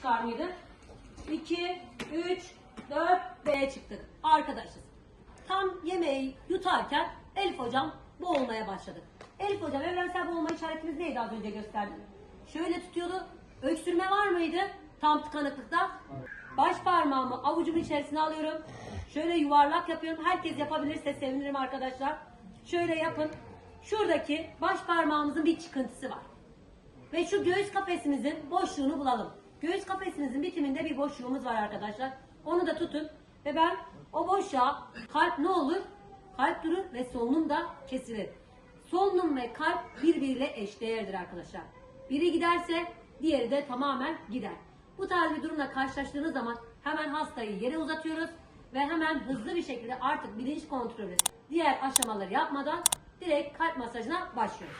çıkar mıydı? 2, 3, 4, B'ye çıktık. Arkadaşız. Tam yemeği yutarken Elif hocam boğulmaya başladı. Elif hocam evrensel boğulma işaretimiz neydi az önce gösterdim. Şöyle tutuyordu. Öksürme var mıydı? Tam tıkanıklıkta. Baş parmağımı avucumun içerisine alıyorum. Şöyle yuvarlak yapıyorum. Herkes yapabilirse sevinirim arkadaşlar. Şöyle yapın. Şuradaki baş parmağımızın bir çıkıntısı var. Ve şu göğüs kafesimizin boşluğunu bulalım. Göğüs kafesimizin bitiminde bir boşluğumuz var arkadaşlar. Onu da tutun. Ve ben o boşluğa kalp ne olur? Kalp durur ve solunum da kesilir. Solunum ve kalp birbiriyle eşdeğerdir arkadaşlar. Biri giderse diğeri de tamamen gider. Bu tarz bir durumla karşılaştığınız zaman hemen hastayı yere uzatıyoruz ve hemen hızlı bir şekilde artık bilinç kontrolü diğer aşamaları yapmadan direkt kalp masajına başlıyoruz.